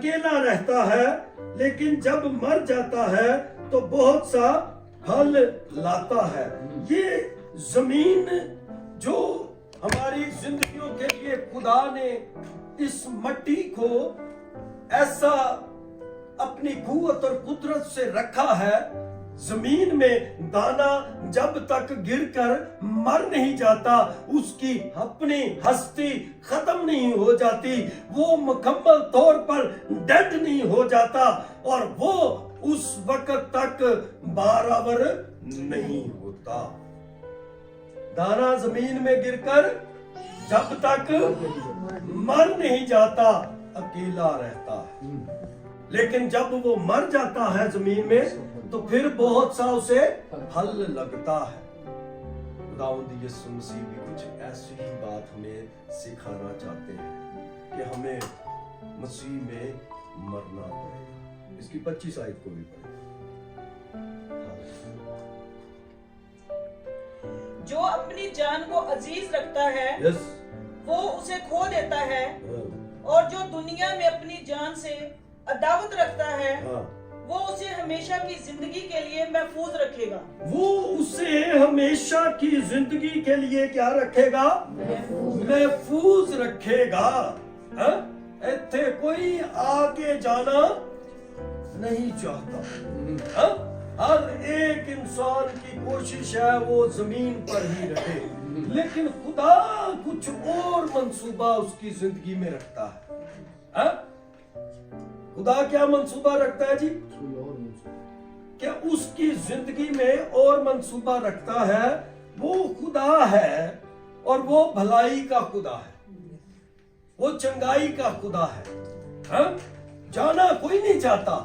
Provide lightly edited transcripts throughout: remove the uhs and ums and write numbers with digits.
अकेला रहता है, लेकिन जब मर जाता है तो बहुत सा फल लाता है। ये जमीन जो हमारी जिंदगियों के लिए खुदा ने इस मट्टी को ऐसा अपनी कुव्वत और कुदरत से रखा है, जमीन में दाना जब तक गिरकर मर नहीं जाता, उसकी अपनी हस्ती खत्म नहीं हो जाती, वो मुकम्मल तौर पर डेड नहीं हो जाता, और वो उस वक्त तक बराबर नहीं होता। दाना जमीन में गिरकर जब तक मर नहीं जाता अकेला रहता है, लेकिन जब वो मर जाता है जमीन में तो फिर बहुत सा उसे फल लगता है। खुदावंद यीशु मसीह भी कुछ ऐसी ही बात हमें सिखाना चाहते हैं कि हमें मसीह में मरना पड़ेगा। इसकी 25 आयत को भी पढ़ें। जो अपनी जान को अजीज रखता है वो उसे खो देता है, और जो दुनिया में अपनी जान से अदावत रखता है वो उसे हमेशा की जिंदगी के लिए महफूज रखेगा। वो उसे हमेशा की जिंदगी के लिए क्या रखेगा? महफूज रखेगा। इत्थे कोई आगे जाना नहीं चाहता। हर एक इंसान की कोशिश है वो जमीन पर ही रहे, लेकिन खुदा कुछ और मंसूबा उसकी जिंदगी में रखता है। खुदा क्या मंसूबा रखता है जी? क्या उसकी जिंदगी में और मंसूबा रखता है? वो खुदा है और वो भलाई का खुदा है, वो चंगाई का खुदा है। जाना कोई नहीं चाहता,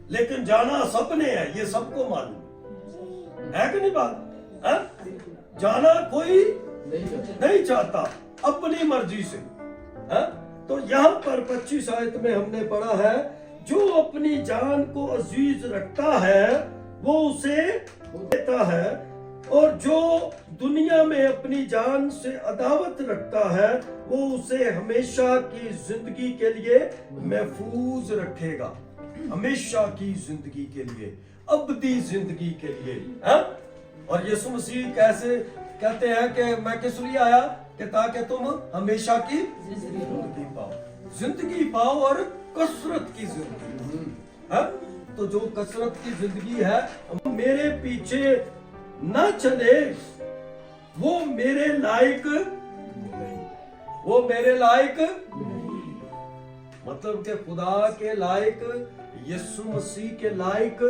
लेकिन जाना सबने है, ये सबको मालूम है कि नहीं बात? जाना कोई नहीं चाहता अपनी मर्जी से। तो यहाँ पर 25 आयत में हमने पढ़ा है, जो अपनी जान को अजीज रखता है वो उसे देता है, और जो दुनिया में अपनी जान से अदावत रखता है वो उसे हमेशा की जिंदगी के लिए महफूज रखेगा। हमेशा की जिंदगी के लिए, अबदी जिंदगी के लिए। और यीशु मसीह कैसे कहते हैं कि मैं किस लिए आया? कि ताकि तुम हमेशा की जिंदगी पाओ और कसरत की जिंदगी। तो जो कसरत की जिंदगी है, मेरे पीछे न चले वो मेरे लायक नहीं, वो मेरे लायक मतलब कि खुदा के लायक, यीशु मसीह के लायक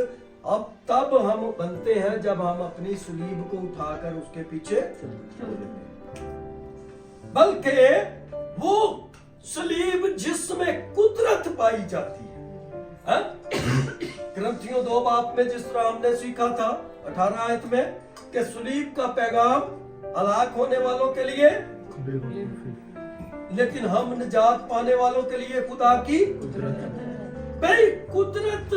अब तब हम बनते हैं जब हम अपनी सुलीब को उठाकर उसके पीछे चलते हैं। बल्कि वो सलीब जिसमें कुदरत पाई जाती है। ग्रंथियों 2 बाब में जिस तरह हमने सीखा था 18 आयत में कि सलीब का पैगाम हलाक होने वालों के लिए, लेकिन हम निजात पाने वालों के लिए खुदा की भाई कुदरत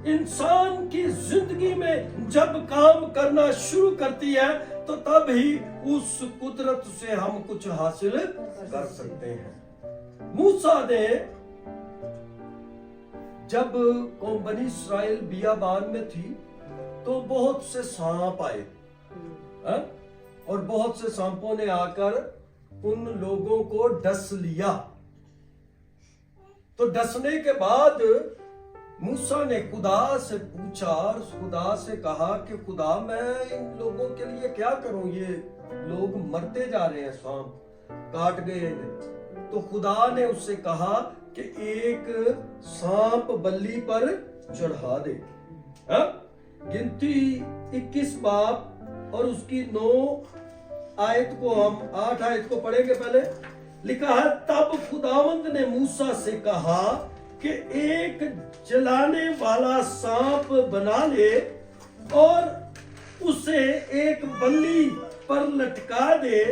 इंसान की जिंदगी में जब काम करना शुरू करती है तो तब ही उस कुदरत से हम कुछ हासिल कर सकते हैं। मूसा ने जब कौम बनी इस्राइल बियाबान में थी तो बहुत से सांप आए, और बहुत से सांपों ने आकर उन लोगों को डस लिया। तो डसने के बाद मूसा ने खुदा से पूछा और खुदा से कहा कि खुदा मैं इन लोगों के लिए क्या करूं, ये लोग मरते जा रहे हैं, सांप काट गए। तो खुदा ने उससे कहा कि एक सांप बल्ली पर चढ़ा दे। गिनती 21 बाब और उसकी 9 आयत को हम 8 आयत को पढ़ेंगे। पहले लिखा है, तब खुदावंद ने मूसा से कहा कि एक जलाने वाला सांप बना ले और उसे एक बल्ली पर लटका दे,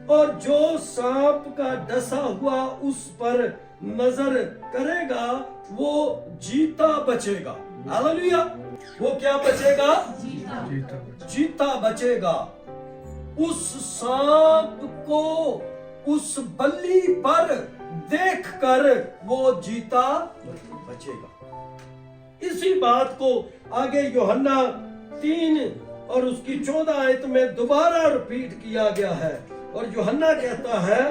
और जो सांप का डसा हुआ उस पर नजर करेगा वो जीता बचेगा। हालेलुया। वो क्या बचेगा? जीता बचेगा। उस सांप को उस बल्ली पर देखकर वो जीता बचेगा। इसी बात को आगे यूहन्ना 3 और उसकी 14 आयत में दोबारा रिपीट किया गया है। और यूहन्ना कहता है,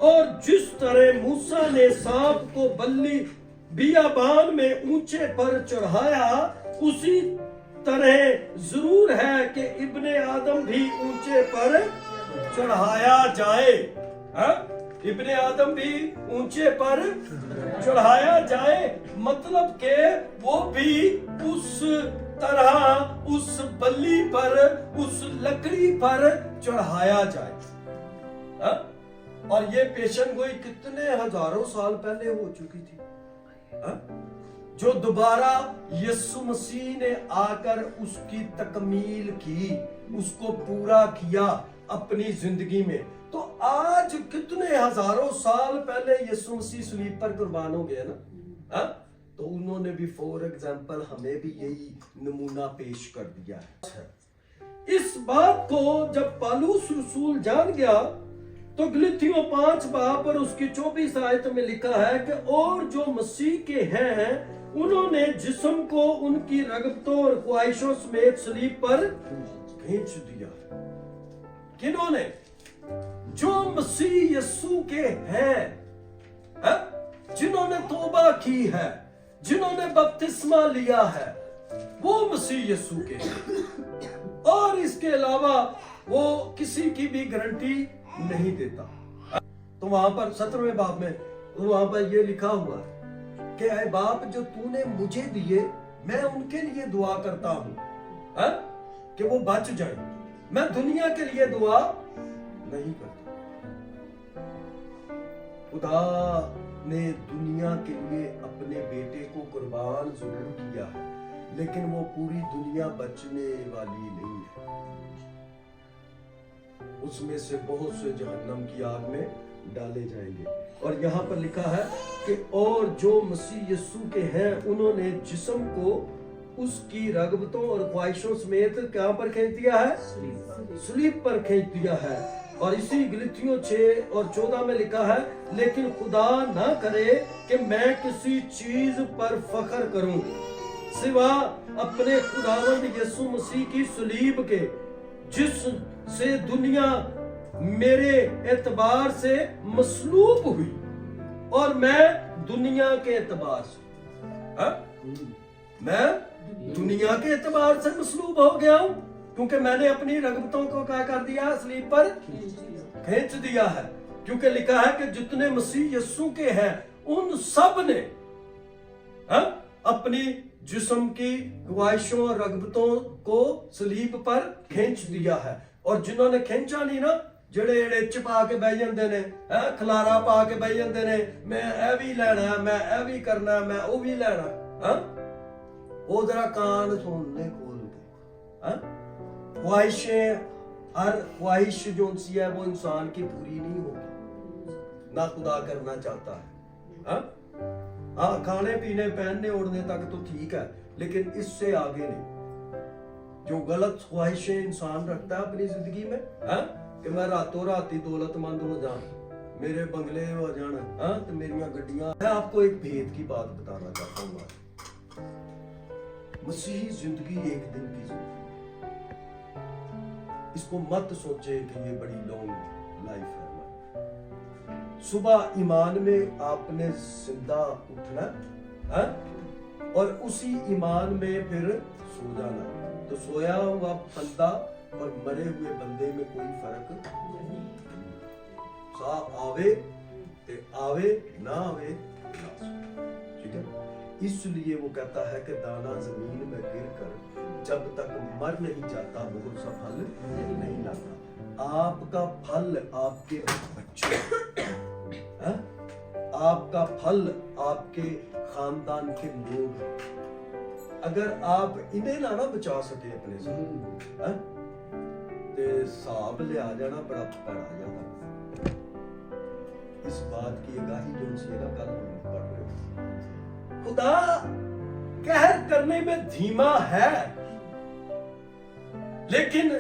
और जिस तरह मूसा ने सांप को बल्ली बियाबान में ऊंचे पर चढ़ाया, उसी तरह जरूर है कि इब्ने आदम भी ऊंचे पर चढ़ाया जाए। इब्ने आदम भी ऊंचे पर चढ़ाया जाए, मतलब के वो भी उस तरह उस बल्ली पर, उस लकड़ी पर चढ़ाया जाए। और ये पेशन गोई कितने हजारों साल पहले हो चुकी थी, जो दोबारा यीशु मसीह ने आकर उसकी तकमील की, उसको पूरा किया अपनी जिंदगी में। तो आज कितने हजारों साल पहले यीशु मसीह सलीब पर कुर्बान हो गए ना, तो उन्होंने भी फॉर एग्जाम्पल हमें भी यही नमूना पेश कर दिया है। इस बात को जब पौलुस रसूल जान गया, तो गलातियों 5 बाब और उसकी 24 आयत में लिखा है कि और जो मसीह के हैं, उन्होंने जिस्म को उनकी रगबतों और ख्वाहिशों समेत सलीब पर खींच दिया। किन्होंने? जो मसीह यीशु के हैं, जिन्होंने तौबा की है, जिन्होंने बपतिस्मा लिया है, वो मसीह यीशु के हैं। और इसके अलावा वो किसी की भी गारंटी नहीं देता। तो वहां पर 17वें बाब में वहां पर ये लिखा हुआ है कि ऐ बाप, जो तूने मुझे दिए, मैं उनके लिए दुआ करता हूं कि वो बच जाए। मैं दुनिया के लिए दुआ नहीं करता। खुदा ने दुनिया के लिए अपने बेटे को कुर्बान जरूर किया है, लेकिन वो पूरी दुनिया बचने वाली नहीं है। उसमें से बहुत से जहन्नम की आग में डाले जाएंगे। और यहाँ पर लिखा है कि और जो मसीह यीशु के हैं, उन्होंने जिस्म को उसकी रगबतों और ख्वाहिशों समेत कहां पर खींच दिया है? सलीब पर खींच दिया है। और इसी गलातियों 6 और 14 में लिखा है, लेकिन खुदा ना करे कि मैं किसी चीज पर फख्र करूं सिवा अपने खुदावंद यीशु मसीह की सलीब के, जिस से दुनिया मेरे एतबार से मसलूब हुई और मैं दुनिया के एतबार से मैं दुनिया के एतबार से मसलूब हो गया हूं, क्योंकि मैंने अपनी रगबतों को क्या कर दिया? सलीब पर खींच दिया है। क्योंकि लिखा है कि जितने मसीह यीशु के हैं, उन सब ने अपनी जिस्म की ख्वाहिशों और रगबतों को सलीब पर खींच दिया है। और जिन्होंने खींचा नहीं ना, ਜਿਹੜੇ ਏੜੇ ਪਾ ਕੇ ਬਹਿ ਜਾਂਦੇ ਨੇ, ਖਲਾਰਾ ਪਾ ਕੇ ਬਹਿ ਜਾਂਦੇ ਨੇ, ਮੈਂ ਇਹ ਵੀ ਲੈਣਾ, ਮੈਂ ਇਹ ਵੀ ਕਰਨਾ, ਮੈਂ ਉਹ ਵੀ ਲੈਣਾ, ਉਹ जरा कान सुन ले खोल के। ख्वाहिशें, हर ख्वाहिश जो सी है वो इंसान की पूरी नहीं होगी, ना खुदा करना चाहता है। हाँ, खाने पीने पहनने ओढ़ने तक तो ठीक है, लेकिन इससे आगे नहीं। जो गलत ख्वाहिशें इंसान रखता है अपनी जिंदगी में, कि मैं रातों रात ही दौलतमंद हो जाऊं, मेरे बंगले हो जाना, तो मेरियां गड्डियां। मैं आपको एक भेद की बात बताना चाहता हूँ। मसीही जिंदगी एक दिन की जिंदगी, इसको मत सोचे कि ये बड़ी लॉन्ग लाइफ है। सुबह ईमान में आपने जिंदा उठना, और उसी ईमान में फिर सो जाना। तो सोया हुआ बंदा और मरे हुए बंदे में कोई फर्क नहीं। सा आवे ते आवे, ना आवे ना आवे। ठीक है, इसलिए वो कहता है कि दाना जमीन में गिरकर जब तक मर नहीं जाता वो उसका फल नहीं लाता। आपका फल आपके बच्चे, आपका फल आपके खानदान के लोग, अगर आप इन्हें ना बचा सके अपने साथ, ते साहब ले आ जाना बड़ा पैड़ा जाता। इस बात की आगाही जो सी ना कल पढ़ रहे हो। खुदा कहर करने में धीमा है, लेकिन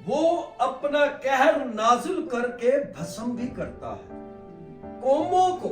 वो अपना कहर नाजिल करके भस्म भी करता है। कौमों को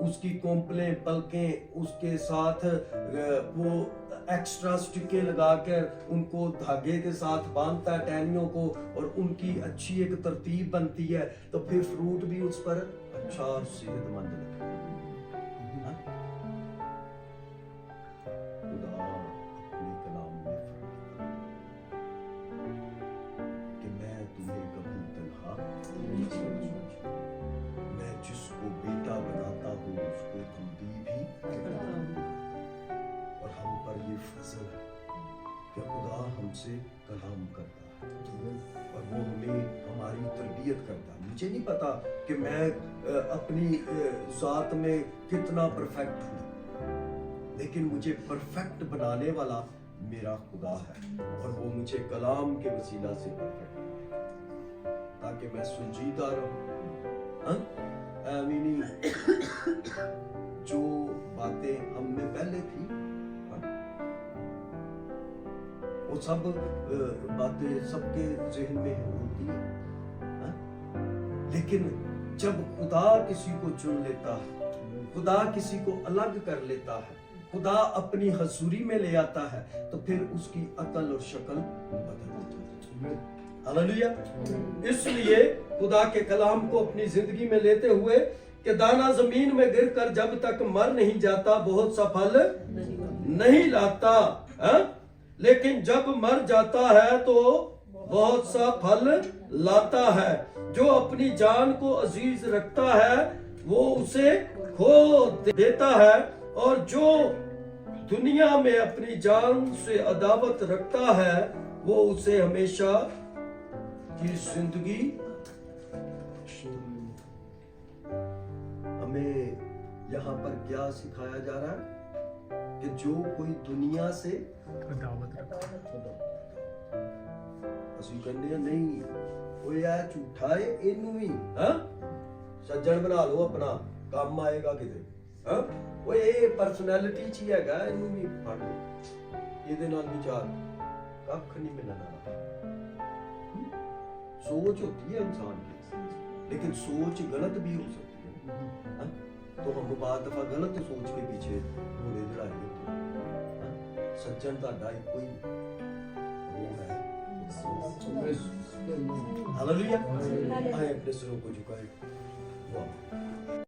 उसकी कोंपलें पलकें उसके साथ वो एक्स्ट्रा स्टिकें लगा कर उनको धागे के साथ बांधता है टहनियों को, और उनकी अच्छी एक तरतीब बनती है, तो फिर फ्रूट भी उस पर अच्छा और सेहतमंद लगता है। खुदा अपने कलाम में फरमाता है कि मैं तुम्हें कभी तन्हा नहीं छोड़ूंगा, मैं जिसको बेटा बनाता हूँ उसको तंबी भी करता हूँ। और हम पर ये फजल है कि खुदा हमसे कलाम करता है और वो हमें हमारी तरबियत करता है। मुझे नहीं पता कि मैं अपनी ज़ात में कितना परफेक्ट हूँ, लेकिन मुझे परफेक्ट बनाने वाला मेरा खुदा है, और वो मुझे कलाम के वसीला से परफेक्ट है ताकि मैं संजीदा रहूं। आमीनी जो बातें हम में पहले थी वो सब बातें सबके ज़हन में होती है, लेकिन जब खुदा किसी को चुन लेता है, खुदा किसी को अलग कर लेता है, खुदा अपनी हजूरी में ले आता है, तो फिर उसकी अकल और शक्ल बदल जाती है। हालेलुया। इसलिए खुदा के कलाम को अपनी जिंदगी में लेते हुए कि दाना जमीन में गिरकर जब तक मर नहीं जाता बहुत सा फल नहीं लाता है? लेकिन जब मर जाता है तो बहुत सा फल लाता है। जो अपनी जान को अजीज रखता है वो उसे खो देता है, और जो दुनिया में अपनी जान से अदावत रखता है वो उसे हमेशा की जिंदगी। हमें यहाँ पर क्या सिखाया जा रहा है कि जो कोई दुनिया से अदावत रखता ਅਸੀਂ ਕਹਿੰਦੇ ਆ ਨਹੀਂ ਓਏ ਆ ਝੂਠਾ ਏ ਇਹਨੂੰ ਵੀ ਸੱਜਣ ਬਣਾ ਲਓ ਆਪਣਾ ਕੰਮ ਆਏਗਾ ਕਿਤੇ ਓਏ ਇਹ ਪਰਸਨੈਲਿਟੀ ਚ ਹੀ ਹੈਗਾ ਇਹਨੂੰ ਵੀ ਫੜ ਲਓ ਇਹਦੇ ਨਾਲ ਵਿਚਾਰ ਕੱਖ ਨਹੀਂ ਮਿਲਣਾ। सोच होती है इंसान की, लेकिन सोच गलत भी हो सकती है, तो हम बाद दफा गलत सोच के पीछे घोड़े चढ़ाए देते हैं। सज्जन ਤੁਹਾਡਾ ਇੱਕੋ ਹੀ वो है। हालेलुया। आए अपने सिरों को झुकाए। वाह।